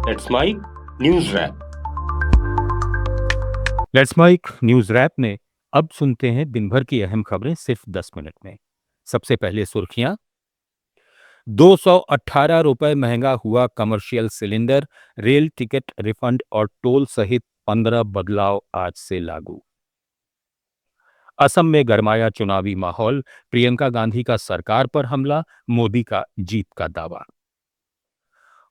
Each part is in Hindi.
Let's mic news rap. Let's mic news rap में अब सुनते हैं दिन भर की अहम खबरें सिर्फ 10 मिनट में। सबसे पहले सुर्खियां। 218 रुपए महंगा हुआ commercial cylinder, rail ticket refund और टोल सहित 15 बदलाव आज से लागू। असम में गरमाया चुनावी माहौल, प्रियंका गांधी का सरकार पर हमला, मोदी का जीत का दावा।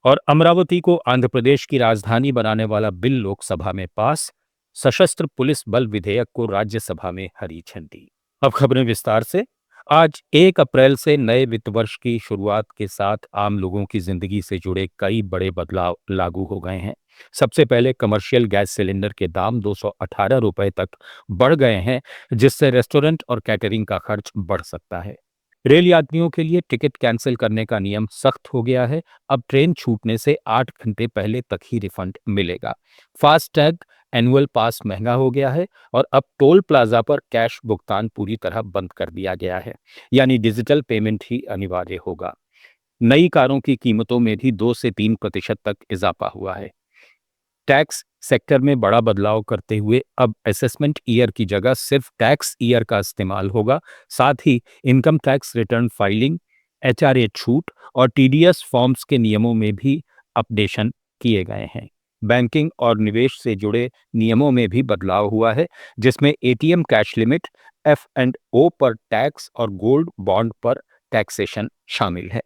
और अमरावती को आंध्र प्रदेश की राजधानी बनाने वाला बिल लोकसभा में पास, सशस्त्र पुलिस बल विधेयक को राज्यसभा में हरी झंडी। अब खबरें विस्तार से। आज 1 अप्रैल से नए वित्त वर्ष की शुरुआत के साथ आम लोगों की जिंदगी से जुड़े कई बड़े बदलाव लागू हो गए हैं। सबसे पहले कमर्शियल गैस सिलेंडर के दाम 218 रुपए तक बढ़ गए हैं, जिससे रेस्टोरेंट और कैटरिंग का खर्च बढ़ सकता है। रेल यात्रियों के लिए टिकट कैंसिल करने का नियम सख्त हो गया है। अब ट्रेन छूटने से 8 घंटे पहले तक ही रिफंड मिलेगा। फास्टैग एनुअल पास महंगा हो गया है और अब टोल प्लाजा पर कैश भुगतान पूरी तरह बंद कर दिया गया है, यानी डिजिटल पेमेंट ही अनिवार्य होगा। नई कारों की कीमतों में भी 2 से 3% तक इजाफा हुआ है। टैक्स सेक्टर में बड़ा बदलाव करते हुए अब असेसमेंट ईयर की जगह सिर्फ टैक्स ईयर का इस्तेमाल होगा। साथ ही income tax return filing, HRA छूट और टीडीएस फॉर्म्स के नियमों में भी अपडेशन किए गए हैं। बैंकिंग और निवेश से जुड़े नियमों में भी बदलाव हुआ है, जिसमें ATM cash limit, F and O पर टैक्स और गोल्ड बॉन्ड पर टैक्सेशन शामिल है।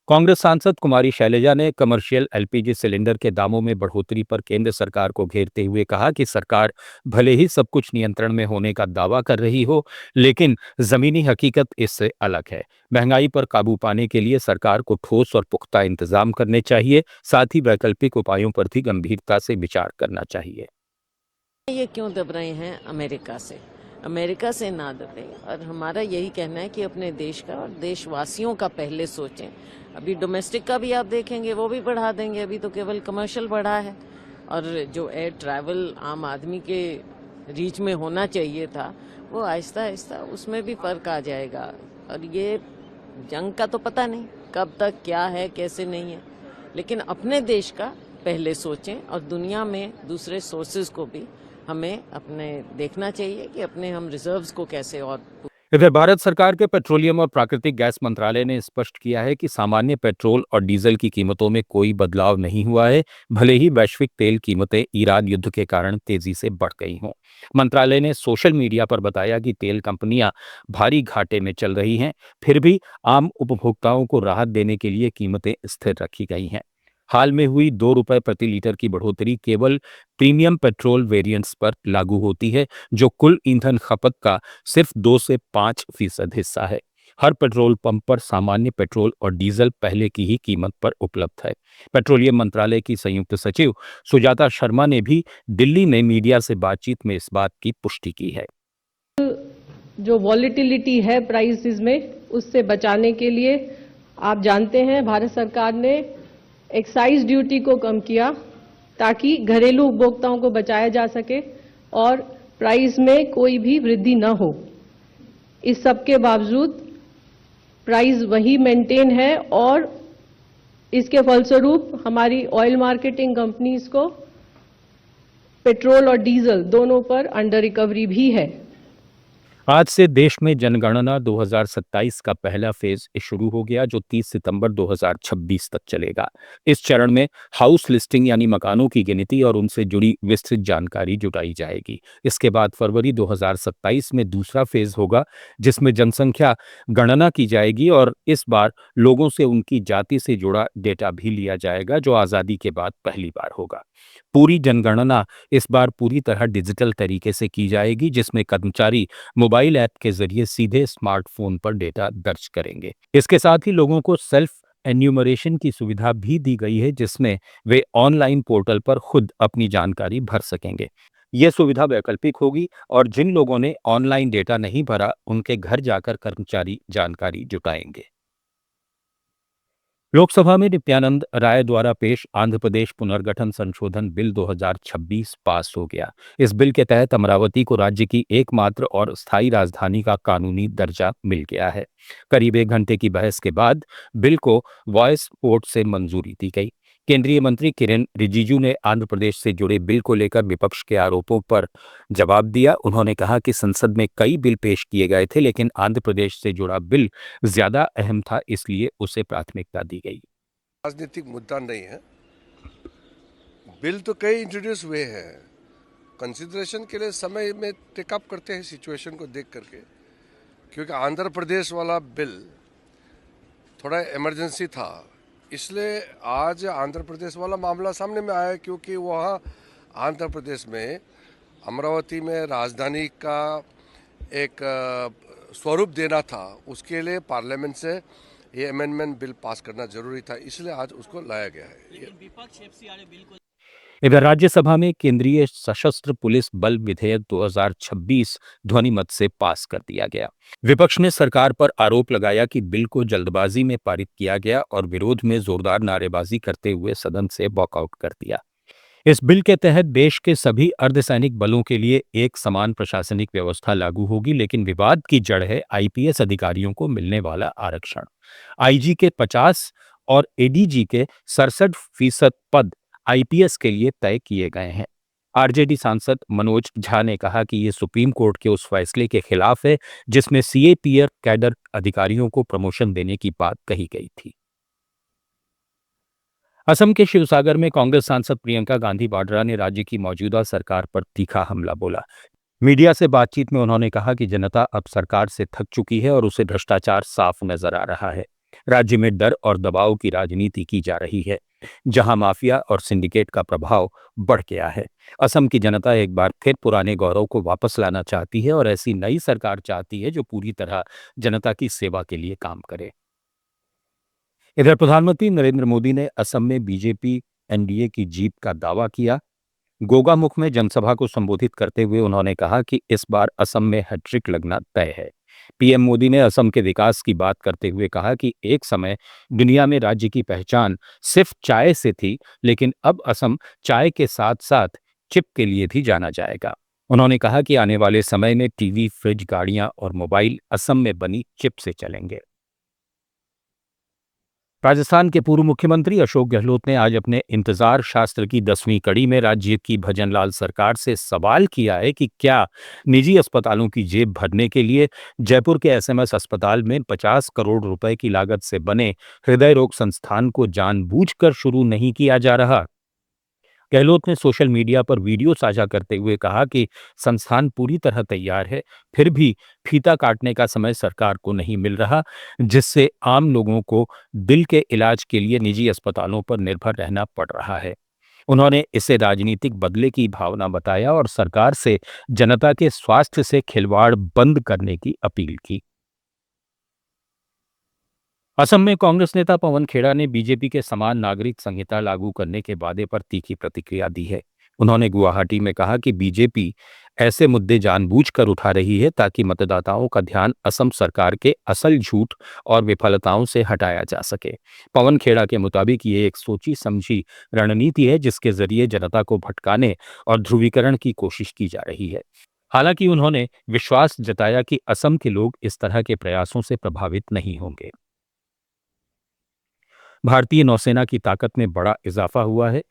कांग्रेस सांसद कुमारी शैलजा ने कमर्शियल एलपीजी सिलेंडर के दामों में बढ़ोतरी पर केंद्र सरकार को घेरते हुए कहा कि सरकार भले ही सब कुछ नियंत्रण में होने का दावा कर रही हो, लेकिन जमीनी हकीकत इससे अलग है। महंगाई पर काबू पाने के लिए सरकार को ठोस और पुख्ता इंतजाम करने चाहिए। साथ ही वैकल्पिक उपायों पर भी गंभीरता से विचार करना चाहिए। ये क्यों दब रहे हैं अमेरिका से ना दबे। और हमारा यही कहना है कि अपने देश का और देशवासियों का पहले सोचें। अभी डोमेस्टिक का भी आप देखेंगे वो भी बढ़ा देंगे, अभी तो केवल कमर्शियल बढ़ा है। और जो एयर ट्रैवल आम आदमी के रीच में होना चाहिए था, वो आहिस्ता आहिस्ता उसमें भी फर्क आ जाएगा। और ये जंग का तो पता नहीं कब तक क्या है कैसे नहीं है, लेकिन अपने देश का पहले सोचें और दुनिया में दूसरे सोर्सेज को भी हमें अपने देखना चाहिए कि अपने हम रिजर्व्स को कैसे और। इधर भारत सरकार के पेट्रोलियम और प्राकृतिक गैस मंत्रालय ने स्पष्ट किया है कि सामान्य पेट्रोल और डीजल की कीमतों में कोई बदलाव नहीं हुआ है, भले ही वैश्विक तेल कीमतें ईरान युद्ध के कारण तेजी से बढ़ गई हों। मंत्रालय ने सोशल मीडिया पर बताया कि तेल कंपनियां भारी घाटे में चल रही हैं, फिर भी आम उपभोक्ताओं को राहत देने के लिए कीमतें स्थिर रखी गई हैं। हाल में हुई 2 रुपए प्रति लीटर की बढ़ोतरी केवल प्रीमियम पेट्रोल वेरिएंट्स पर लागू होती है, जो कुल ईंधन खपत का सिर्फ 2 से 5% हिस्सा है। हर पेट्रोल पंप पर सामान्य पेट्रोल और डीजल पहले की ही कीमत पर उपलब्ध है। पेट्रोलियम मंत्रालय की संयुक्त सचिव सुजाता शर्मा ने भी दिल्ली में मीडिया से बातचीत में इस बात की पुष्टि की है। जो वॉलिटिलिटी है प्राइसेस में, उससे बचाने के लिए आप जानते हैं भारत सरकार ने एक्साइज ड्यूटी को कम किया ताकि घरेलू उपभोक्ताओं को बचाया जा सके और प्राइस में कोई भी वृद्धि न हो। इस सब के बावजूद प्राइस वही मेंटेन है और इसके फलस्वरूप हमारी ऑयल मार्केटिंग कंपनीज को पेट्रोल और डीजल दोनों पर अंडर रिकवरी भी है। आज से देश में जनगणना 2027 का पहला फेज शुरू हो गया, जो 30 सितंबर 2026 तक चलेगा। इस चरण में हाउस लिस्टिंग यानी मकानों की गिनती और उनसे जुड़ी विस्तृत जानकारी जुटाई जाएगी। इसके बाद फरवरी 2027 में दूसरा फेज होगा, जिसमें जनसंख्या गणना की जाएगी और इस बार लोगों से उनकी जाति से जुड़ा डेटा भी लिया जाएगा, जो आज़ादी के बाद पहली बार होगा। पूरी जनगणना इस बार पूरी तरह डिजिटल तरीके से की जाएगी, जिसमें कर्मचारी मोबाइल ऐप के जरिए सीधे स्मार्टफोन पर डेटा दर्ज करेंगे। इसके साथ ही लोगों को सेल्फ एन्यूमरेशन की सुविधा भी दी गई है, जिसमें वे ऑनलाइन पोर्टल पर खुद अपनी जानकारी भर सकेंगे। यह सुविधा वैकल्पिक होगी और जिन लोगों ने ऑनलाइन डेटा नहीं भरा, उनके घर जाकर कर्मचारी जानकारी जुटाएंगे। लोकसभा में नित्यानंद राय द्वारा पेश आंध्र प्रदेश पुनर्गठन संशोधन बिल 2026 पास हो गया। इस बिल के तहत अमरावती को राज्य की एकमात्र और स्थायी राजधानी का कानूनी दर्जा मिल गया है। करीब 1 घंटे की बहस के बाद बिल को वॉइस वोट से मंजूरी दी गई। केंद्रीय मंत्री किरेन रिजिजू ने आंध्र प्रदेश से जुड़े बिल को लेकर विपक्ष के आरोपों पर जवाब दिया। उन्होंने कहा कि संसद में कई बिल पेश किए गए थे, लेकिन आंध्र प्रदेश से जुड़ा बिल ज्यादा अहम था, इसलिए उसे प्राथमिकता दी गई। राजनीतिक मुद्दा नहीं है। बिल तो कई इंट्रोड्यूस हुए हैं, कंसिडरेशन के लिए समय में टेकअप करते हैं सिचुएशन को देख करके, क्योंकि आंध्र प्रदेश वाला बिल थोड़ा इमरजेंसी था, इसलिए आज आंध्र प्रदेश वाला मामला सामने में आया, क्योंकि वहाँ आंध्र प्रदेश में अमरावती में राजधानी का एक स्वरूप देना था, उसके लिए पार्लियामेंट से ये अमेंडमेंट बिल पास करना जरूरी था, इसलिए आज उसको लाया गया है। इधर राज्यसभा में केंद्रीय सशस्त्र पुलिस बल विधेयक 2026 ध्वनिमत से पास कर दिया गया। विपक्ष ने सरकार पर आरोप लगाया कि बिल को जल्दबाजी में पारित किया गया और विरोध में जोरदार नारेबाजी करते हुए सदन से वॉकआउट कर दिया। इस बिल के तहत देश के सभी अर्धसैनिक बलों के लिए एक समान प्रशासनिक व्यवस्था लागू होगी, लेकिन विवाद की जड़ है आईपीएस अधिकारियों को मिलने वाला आरक्षण। आईजी के 50 और एडीजी के 67% पद आईपीएस के लिए तय किए गए हैं। आरजेडी सांसद मनोज झा ने कहा कि ये सुप्रीम कोर्ट के उस फैसले के खिलाफ है जिसमें सीएपीएफ कैडर अधिकारियों को प्रमोशन देने की बात कही गई थी। असम के शिवसागर में कांग्रेस सांसद प्रियंका गांधी वाड्रा ने राज्य की मौजूदा सरकार पर तीखा हमला बोला। मीडिया से बातचीत में उन्होंने कहा कि जनता अब सरकार से थक चुकी है और उसे भ्रष्टाचार साफ नजर आ रहा है। राज्य में डर और दबाव की राजनीति की जा रही है, जहां माफिया और सिंडिकेट का प्रभाव बढ़ गया है। असम की जनता एक बार फिर पुराने गौरव को वापस लाना चाहती है और ऐसी नई सरकार चाहती है जो पूरी तरह जनता की सेवा के लिए काम करे। इधर प्रधानमंत्री नरेंद्र मोदी ने असम में बीजेपी एनडीए की जीत का दावा किया। गोगामुख में जनसभा को संबोधित करते हुए उन्होंने कहा कि इस बार असम में हैट्रिक लगना तय है। पीएम मोदी ने असम के विकास की बात करते हुए कहा कि एक समय दुनिया में राज्य की पहचान सिर्फ चाय से थी, लेकिन अब असम चाय के साथ साथ चिप के लिए भी जाना जाएगा। उन्होंने कहा कि आने वाले समय में टीवी, फ्रिज, गाड़ियां और मोबाइल असम में बनी चिप से चलेंगे। राजस्थान के पूर्व मुख्यमंत्री अशोक गहलोत ने आज अपने इंतजार शास्त्र की 10वीं कड़ी में राज्य की भजनलाल सरकार से सवाल किया है कि क्या निजी अस्पतालों की जेब भरने के लिए जयपुर के एसएमएस अस्पताल में 50 करोड़ रुपए की लागत से बने हृदय रोग संस्थान को जानबूझकर शुरू नहीं किया जा रहा। गहलोत ने सोशल मीडिया पर वीडियो साझा करते हुए कहा कि संस्थान पूरी तरह तैयार है, फिर भी फीता काटने का समय सरकार को नहीं मिल रहा, जिससे आम लोगों को दिल के इलाज के लिए निजी अस्पतालों पर निर्भर रहना पड़ रहा है। उन्होंने इसे राजनीतिक बदले की भावना बताया और सरकार से जनता के स्वास्थ्य से खिलवाड़ बंद करने की अपील की। असम में कांग्रेस नेता पवन खेड़ा ने बीजेपी के समान नागरिक संहिता लागू करने के वादे पर तीखी प्रतिक्रिया दी है। उन्होंने गुवाहाटी में कहा कि बीजेपी ऐसे मुद्दे जानबूझकर उठा रही है ताकि मतदाताओं का ध्यान असम सरकार के असल झूठ और विफलताओं से हटाया जा सके। पवन खेड़ा के मुताबिक ये एक सोची समझी रणनीति है जिसके जरिए जनता को भटकाने और ध्रुवीकरण की कोशिश की जा रही है। हालांकि उन्होंने विश्वास जताया कि असम के लोग इस तरह के प्रयासों से प्रभावित नहीं होंगे। भारतीय नौसेना की ताकत में बड़ा इजाफा हुआ है।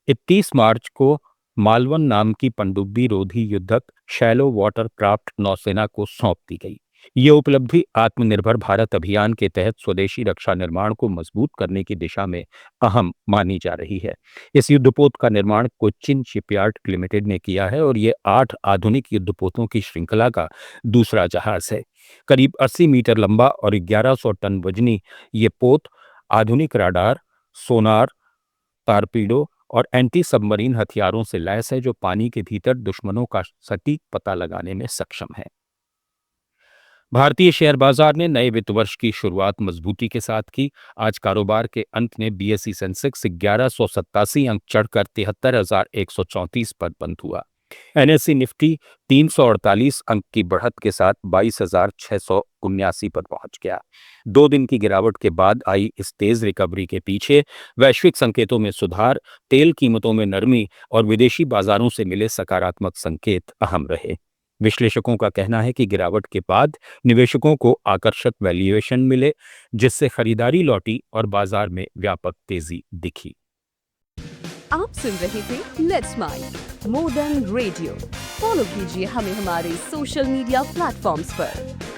31 मार्च को मालवन नाम की पनडुब्बी रोधी युद्धक शैलो वाटर क्राफ्ट नौसेना को सौंप दी गई। ये उपलब्धि आत्मनिर्भर भारत अभियान के तहत स्वदेशी रक्षा निर्माण को मजबूत करने की दिशा में अहम मानी जा रही है। इस युद्धपोत का निर्माण कोचिन शिपयार्ड लिमिटेड ने किया है और ये 8 आधुनिक युद्धपोतों की श्रृंखला का दूसरा जहाज है। करीब 80 मीटर लंबा और 1100 टन वजनी ये पोत आधुनिक राडार, सोनार, टारपीडो और एंटी सबमरीन हथियारों से लैस है जो पानी के भीतर दुश्मनों का सटीक पता लगाने में सक्षम है। भारतीय शेयर बाजार ने नए वित्त वर्ष की शुरुआत मजबूती के साथ की। आज कारोबार के अंत में बीएसई सेंसेक्स 1187 अंक चढ़कर 73,134 पर बंद हुआ। एनएसई निफ्टी 348 अंक की बढ़त के साथ 22,679 पर पहुंच गया। 2 दिन की गिरावट के बाद आई इस तेज रिकवरी के पीछे वैश्विक संकेतों में सुधार, तेल कीमतों में नरमी और विदेशी बाजारों से मिले सकारात्मक संकेत अहम रहे। विश्लेषकों का कहना है कि गिरावट के बाद निवेशकों को आकर्षक वैल्यूएशन मिले, जिससे खरीदारी लौटी और बाजार में व्यापक तेजी दिखी। आप सुन रहे थे let's mind more than radio. Follow कीजिए हमें हमारे सोशल मीडिया प्लेटफॉर्म्स पर।